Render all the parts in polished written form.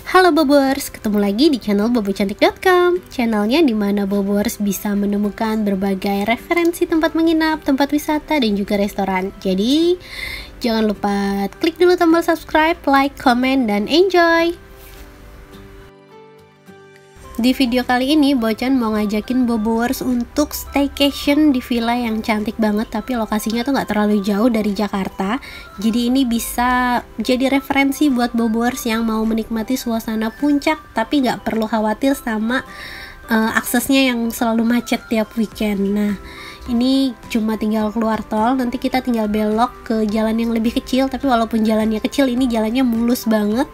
Halo Bobers, ketemu lagi di channel bobocantik.com, channelnya dimana Bobers bisa menemukan berbagai referensi tempat menginap, tempat wisata, dan juga restoran. Jadi, jangan lupa klik dulu tombol subscribe, like, comment, dan enjoy! Di video kali ini, Bocan mau ngajakin Bobowers untuk staycation di villa yang cantik banget, tapi lokasinya tuh nggak terlalu jauh dari Jakarta. Jadi ini bisa jadi referensi buat Bobowers yang mau menikmati suasana puncak, tapi nggak perlu khawatir sama aksesnya yang selalu macet tiap weekend. Nah, ini cuma tinggal keluar tol, nanti kita tinggal belok ke jalan yang lebih kecil, tapi walaupun jalannya kecil, ini jalannya mulus banget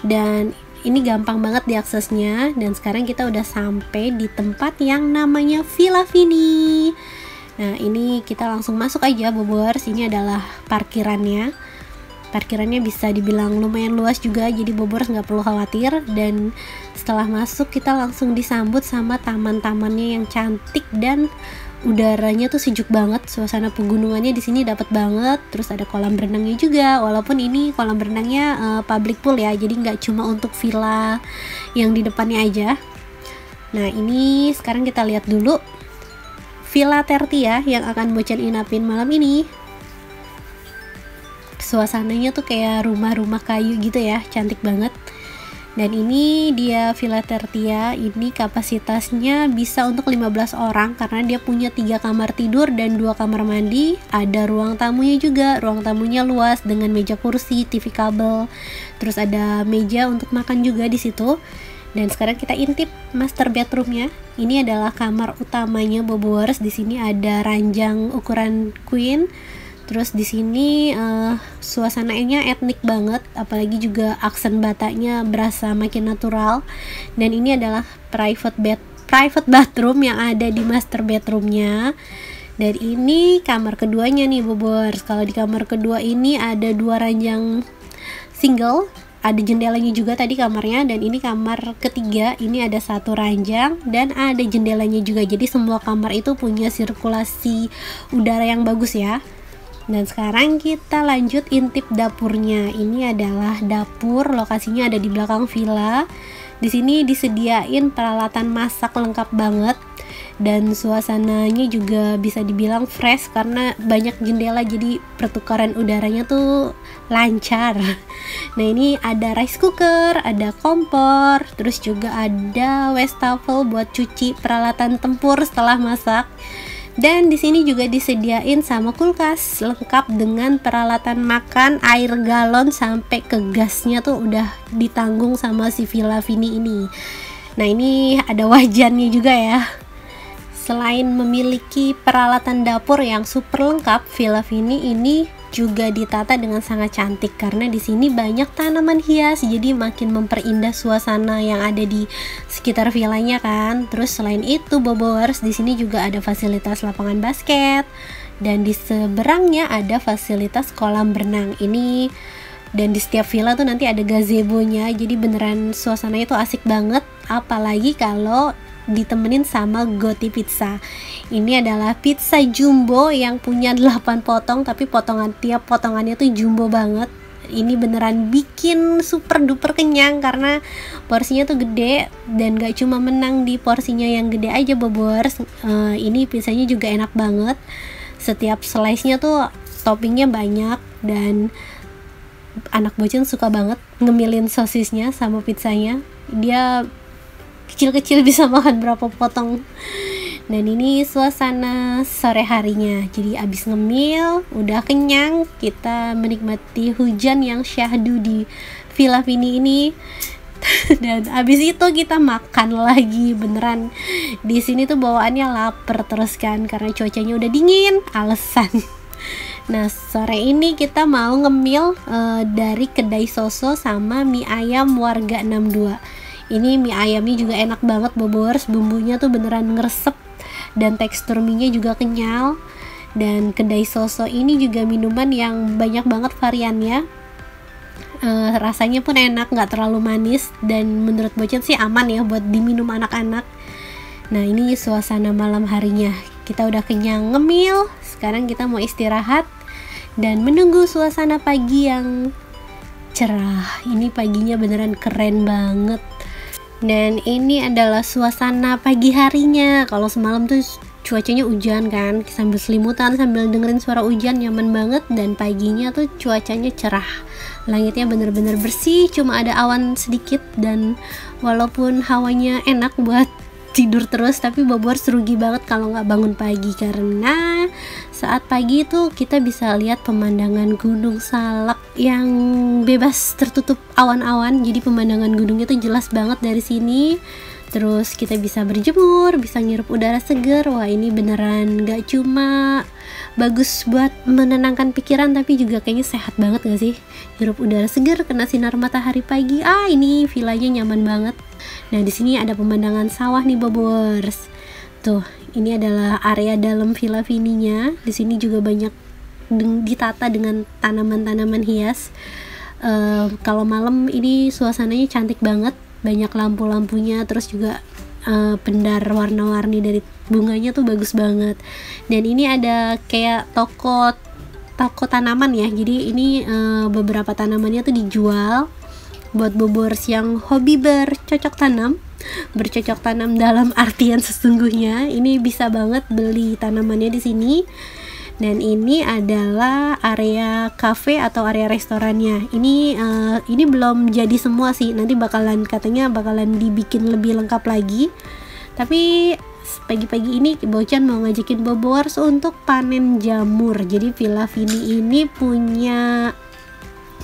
dan ini gampang banget diaksesnya. Dan sekarang kita udah sampai di tempat yang namanya Villa Vini. Nah, ini kita langsung masuk aja Bobowers. Ini adalah parkirannya. Parkirannya bisa dibilang lumayan luas juga, jadi Bobowers nggak perlu khawatir. Dan setelah masuk kita langsung disambut sama taman-tamannya yang cantik dan udaranya tuh sejuk banget. Suasana pegunungannya di sini dapat banget. Terus ada kolam berenangnya juga, walaupun ini kolam berenangnya public pool ya, jadi nggak cuma untuk villa yang di depannya aja. Nah, ini sekarang kita lihat dulu Villa Tertia yang akan Bocan inapin malam ini. Suasananya tuh kayak rumah-rumah kayu gitu ya, cantik banget. Dan ini dia Villa Tertia, ini kapasitasnya bisa untuk 15 orang karena dia punya 3 kamar tidur dan 2 kamar mandi. Ada ruang tamunya juga, ruang tamunya luas dengan meja kursi, TV kabel. Terus ada meja untuk makan juga di situ. Dan sekarang kita intip master bedroomnya. Ini adalah kamar utamanya Bobowers. Di sini ada ranjang ukuran queen. Terus di sini suasananya etnik banget, apalagi juga aksen Bataknya berasa makin natural. Dan ini adalah private bathroom yang ada di master bedroomnya. Dan ini kamar keduanya nih Bobowers. Kalau di kamar kedua ini ada 2 ranjang single, ada jendelanya juga tadi kamarnya. Dan ini kamar ketiga, ini ada 1 ranjang dan ada jendelanya juga. Jadi semua kamar itu punya sirkulasi udara yang bagus ya. Dan sekarang kita lanjut intip dapurnya. Ini adalah dapur, lokasinya ada di belakang villa. Di sini disediain peralatan masak lengkap banget dan suasananya juga bisa dibilang fresh karena banyak jendela, jadi pertukaran udaranya tuh lancar. Nah, ini ada rice cooker, ada kompor, terus juga ada wastafel buat cuci peralatan tempur setelah masak. Dan di sini juga disediain sama kulkas lengkap dengan peralatan makan, air galon sampai ke gasnya tuh udah ditanggung sama si Villa Vini ini. Nah, ini ada wajannya juga ya. Selain memiliki peralatan dapur yang super lengkap, Villa Vini ini juga ditata dengan sangat cantik karena di sini banyak tanaman hias, jadi makin memperindah suasana yang ada di sekitar villanya kan. Terus selain itu Bobowers, di sini juga ada fasilitas lapangan basket dan di seberangnya ada fasilitas kolam berenang ini. Dan di setiap villa tuh nanti ada gazebo-nya, jadi beneran suasananya tuh asik banget, apalagi kalau ditemenin sama Gotti Pizza. Ini adalah pizza jumbo yang punya 8 potong, tapi tiap potongannya tuh jumbo banget. Ini beneran bikin super duper kenyang karena porsinya tuh gede dan gak cuma menang di porsinya yang gede aja Bobowers. Ini pizzanya juga enak banget. Setiap slice-nya tuh toppingnya banyak dan anak Bocan suka banget ngemilin sosisnya sama pizzanya. Dia kecil-kecil bisa makan berapa potong. Dan ini suasana sore harinya, jadi abis ngemil udah kenyang, kita menikmati hujan yang syahdu di Villa Vini ini. Dan abis itu kita makan lagi, beneran di sini tuh bawaannya lapar terus kan karena cuacanya udah dingin, alasan. Nah, sore ini kita mau ngemil dari kedai Soso sama mie ayam warga 62. Ini mie ayamnya juga enak banget Bobowers, bumbunya tuh beneran ngeresep dan tekstur mie-nya juga kenyal. Dan kedai Soso ini juga minuman yang banyak banget variannya. Rasanya pun enak, nggak terlalu manis dan menurut Bocan sih aman ya buat diminum anak-anak. Nah, ini suasana malam harinya. Kita udah kenyang ngemil, sekarang kita mau istirahat dan menunggu suasana pagi yang cerah. Ini paginya beneran keren banget. Dan ini adalah suasana pagi harinya. Kalau semalam tuh cuacanya hujan kan, sambil selimutan, sambil dengerin suara hujan, nyaman banget. Dan paginya tuh cuacanya cerah, langitnya bener-bener bersih, cuma ada awan sedikit. Dan walaupun hawanya enak buat tidur terus, tapi Bobors rugi banget kalau nggak bangun pagi, karena saat pagi itu kita bisa lihat pemandangan Gunung Salak yang bebas tertutup awan-awan. Jadi pemandangan gunungnya tuh jelas banget dari sini. Terus kita bisa berjemur, bisa ngirup udara segar. Wah, ini beneran gak cuma bagus buat menenangkan pikiran, tapi juga kayaknya sehat banget gak sih? Hirup udara segar, kena sinar matahari pagi. Ini villanya nyaman banget. Nah, di sini ada pemandangan sawah nih Bobors. Tuh, ini adalah area dalam Villa Vininya. Di sini juga banyak ditata dengan tanaman-tanaman hias. Kalau malam ini suasananya cantik banget. Banyak lampu-lampunya, terus juga pendar warna-warni dari bunganya tuh bagus banget. Dan ini ada kayak toko tanaman ya. Jadi ini beberapa tanamannya tuh dijual buat Bobors yang hobi bercocok tanam dalam artian sesungguhnya. Ini bisa banget beli tanamannya di sini. Dan ini adalah area cafe atau area restorannya. Ini belum jadi semua sih. Nanti katanya bakalan dibikin lebih lengkap lagi. Tapi pagi-pagi ini Bocan mau ngajakin Bobors untuk panen jamur. Jadi Villa Vini ini punya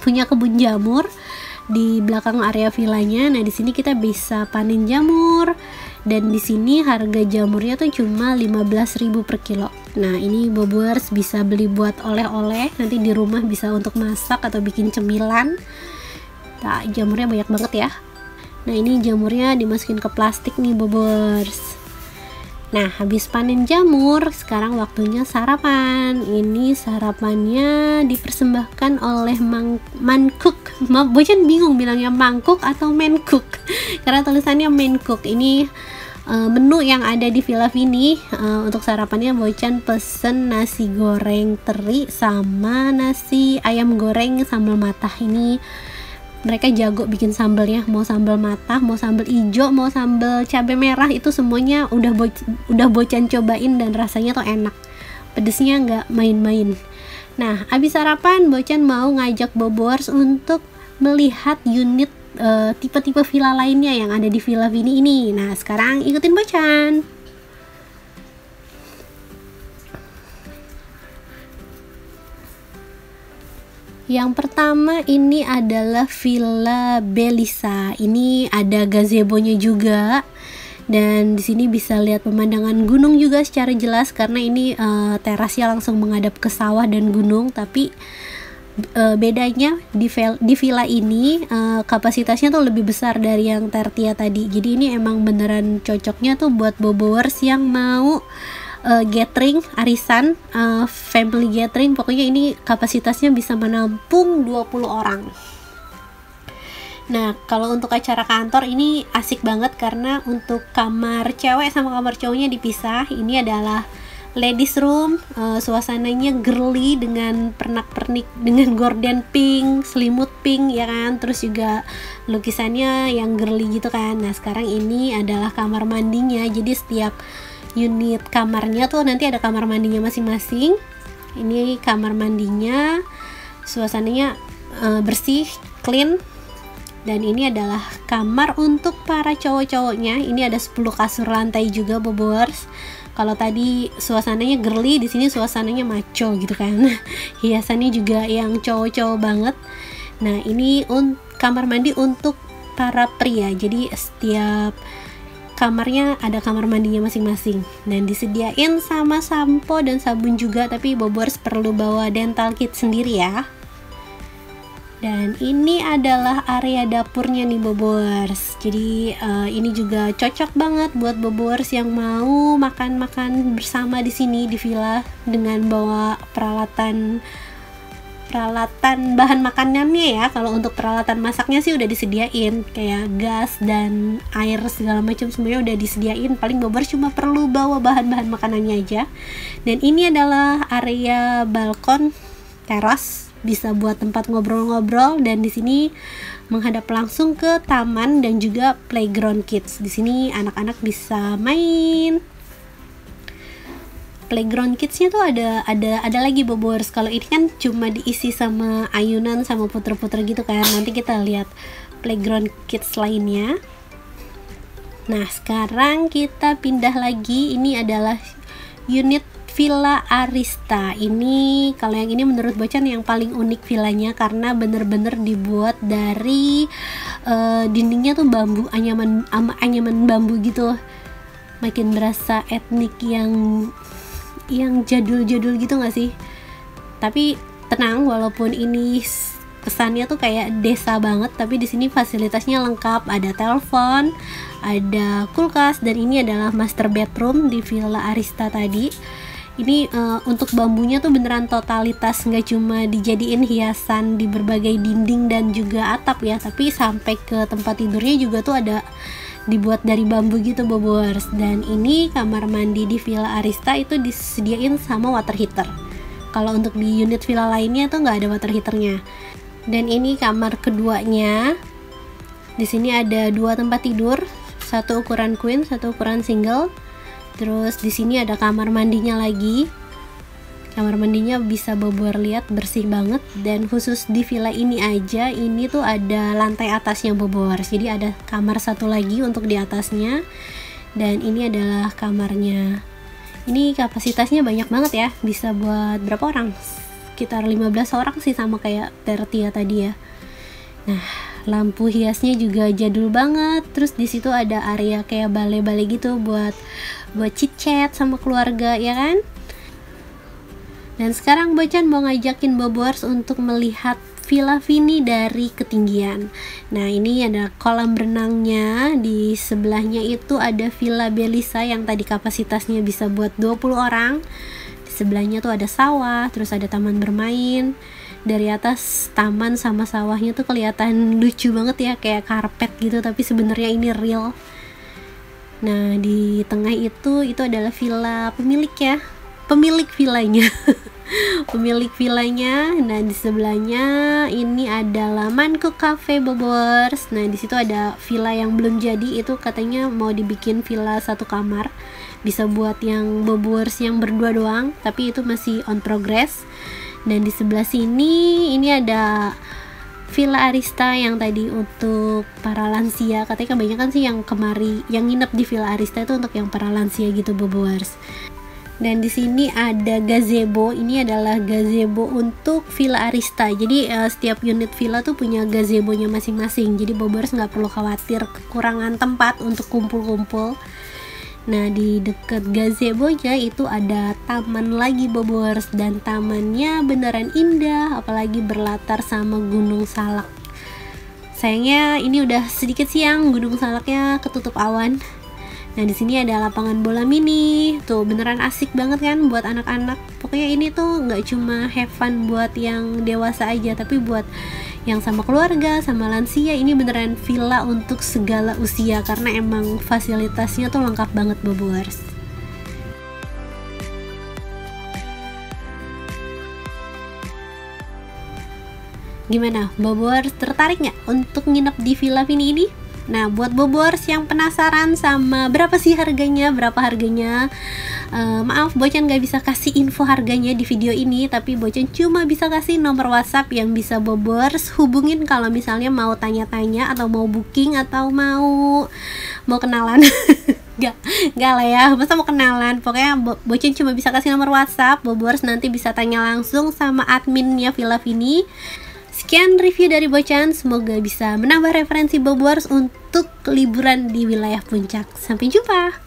kebun jamur di belakang area villanya. Nah, di sini kita bisa panen jamur. Dan di sini harga jamurnya tuh cuma 15.000 per kilo. Nah, ini Bobors bisa beli buat oleh-oleh, nanti di rumah bisa untuk masak atau bikin cemilan. Nah, jamurnya banyak banget ya. Nah, ini jamurnya dimasukin ke plastik nih Bobors. Nah, habis panen jamur, sekarang waktunya sarapan. Ini sarapannya dipersembahkan oleh Mancook. Bocan bingung bilangnya mangkuk atau Mancook karena tulisannya Mancook. Ini menu yang ada di Villa Vini. Untuk sarapannya Bocan pesen nasi goreng teri sama nasi ayam goreng sambal matah. Ini mereka jago bikin sambalnya, mau sambal matah, mau sambal hijau, mau sambal cabai merah, itu semuanya udah Bocan cobain dan rasanya tuh enak, pedesnya nggak main-main. Nah, abis sarapan Bocan mau ngajak Bobors untuk melihat unit tipe-tipe villa lainnya yang ada di Villa Vini ini. Nah, sekarang ikutin Bocan. Yang pertama ini adalah Villa Belisa. Ini ada gazebo-nya juga. Dan di sini bisa lihat pemandangan gunung juga secara jelas karena ini terasnya langsung menghadap ke sawah dan gunung. Tapi bedanya di villa ini kapasitasnya tuh lebih besar dari yang Tertia tadi. Jadi ini emang beneran cocoknya tuh buat Bobors yang mau gathering, arisan, family gathering. Pokoknya ini kapasitasnya bisa menampung 20 orang. Nah, kalau untuk acara kantor ini asik banget karena untuk kamar cewek sama kamar cowoknya dipisah. Ini adalah ladies room, suasananya girly dengan pernak-pernik dengan gorden pink, selimut pink ya kan, terus juga lukisannya yang girly gitu kan. Nah, sekarang ini adalah kamar mandinya. Jadi setiap unit kamarnya tuh nanti ada kamar mandinya masing-masing. Ini kamar mandinya, suasananya bersih, clean. Dan ini adalah kamar untuk para cowok-cowoknya. Ini ada 10 kasur lantai juga Bobors. Kalau tadi suasananya girly, di sini suasananya macho gitu kan. Hiasannya juga yang cowok-cowok banget. Nah, ini kamar mandi untuk para pria. Jadi setiap kamarnya ada kamar mandinya masing-masing dan disediain sama sampo dan sabun juga, tapi Bobors perlu bawa dental kit sendiri ya. Dan ini adalah area dapurnya nih Bobors. Jadi ini juga cocok banget buat Bobors yang mau makan-makan bersama di sini di villa dengan bawa peralatan bahan makanannya ya. Kalau untuk peralatan masaknya sih udah disediain, kayak gas dan air segala macam semuanya udah disediain. Paling Bobors cuma perlu bawa bahan-bahan makanannya aja. Dan ini adalah area balkon teras bisa buat tempat ngobrol-ngobrol, dan di sini menghadap langsung ke taman dan juga playground kids. Di sini anak-anak bisa main. Playground kidsnya tuh ada lagi Bobors. Kalau ini kan cuma diisi sama ayunan sama puter-puter gitu kan. Nanti kita lihat playground kids lainnya. Nah, sekarang kita pindah lagi. Ini adalah unit Villa Arista. Ini kalau yang ini menurut Bocan yang paling unik villanya, karena bener-bener dibuat dari dindingnya tuh bambu, anyaman bambu gitu. Makin berasa etnik yang jadul-jadul gitu nggak sih? Tapi tenang, walaupun ini kesannya tuh kayak desa banget, tapi di sini fasilitasnya lengkap. Ada telepon, ada kulkas, dan ini adalah master bedroom di Villa Arista tadi. Ini untuk bambunya tuh beneran totalitas, nggak cuma dijadiin hiasan di berbagai dinding dan juga atap ya, tapi sampai ke tempat tidurnya juga tuh ada dibuat dari bambu gitu Bobors. Dan ini kamar mandi di Villa Arista itu disediain sama water heater. Kalau untuk di unit villa lainnya tuh nggak ada water heaternya. Dan ini kamar keduanya. Di sini ada 2 tempat tidur, satu ukuran queen, satu ukuran single. Terus di sini ada kamar mandinya lagi. Kamar mandinya bisa Bobor lihat bersih banget, dan khusus di villa ini aja ini tuh ada lantai atasnya Bobor. Jadi ada kamar satu lagi untuk di atasnya, dan ini adalah kamarnya. Ini kapasitasnya banyak banget ya, bisa buat berapa orang? Sekitar 15 orang sih, sama kayak Tertia tadi ya. Nah, lampu hiasnya juga jadul banget. Terus di situ ada area kayak balai-balai gitu buat chit-chat sama keluarga ya kan. Dan sekarang Bocan mau ngajakin Bobors untuk melihat Villa Vini dari ketinggian. Nah, ini ada kolam renangnya. Di sebelahnya itu ada Villa Belisa yang tadi kapasitasnya bisa buat 20 orang. Di sebelahnya tuh ada sawah, terus ada taman bermain. Dari atas taman sama sawahnya tuh kelihatan lucu banget ya, kayak karpet gitu, tapi sebenarnya ini real. Nah, di tengah itu adalah villa pemilik villanya. Pemilik villanya. Nah, di sebelahnya ini adalah Manco Cafe Bobors. Nah, di situ ada villa yang belum jadi, itu katanya mau dibikin villa 1 kamar. Bisa buat yang Bobors yang berdua doang, tapi itu masih on progress. Dan di sebelah sini ini ada Villa Arista yang tadi untuk para lansia. Katanya kebanyakan sih yang nginep di Villa Arista itu untuk yang para lansia gitu Bobors. Dan di sini ada gazebo. Ini adalah gazebo untuk Villa Arista. Jadi setiap unit villa tuh punya gazebonya masing-masing. Jadi Bobors nggak perlu khawatir kekurangan tempat untuk kumpul-kumpul. Nah, di dekat gazebo-nya itu ada taman lagi Bobors, dan tamannya beneran indah, apalagi berlatar sama Gunung Salak. Sayangnya ini udah sedikit siang, Gunung Salaknya ketutup awan. Nah, di sini ada lapangan bola mini. Tuh beneran asik banget kan buat anak-anak. Pokoknya ini tuh nggak cuma have fun buat yang dewasa aja, tapi buat yang sama keluarga, sama lansia. Ini beneran villa untuk segala usia, karena emang fasilitasnya tuh lengkap banget Bobors. Gimana, Bobors tertarik nggak untuk nginep di Villa Vini ini? Nah, buat Bobors yang penasaran sama berapa harganya, maaf Bocan gak bisa kasih info harganya di video ini, tapi Bocan cuma bisa kasih nomor WhatsApp yang bisa Bobors hubungin kalau misalnya mau tanya-tanya atau mau booking atau mau kenalan. Gak lah ya, masa mau kenalan. Pokoknya Bocan cuma bisa kasih nomor WhatsApp. Bobors nanti bisa tanya langsung sama adminnya Villa Vini. Sekian review dari Bocan, semoga bisa menambah referensi Bobors untuk liburan di wilayah Puncak. Sampai jumpa!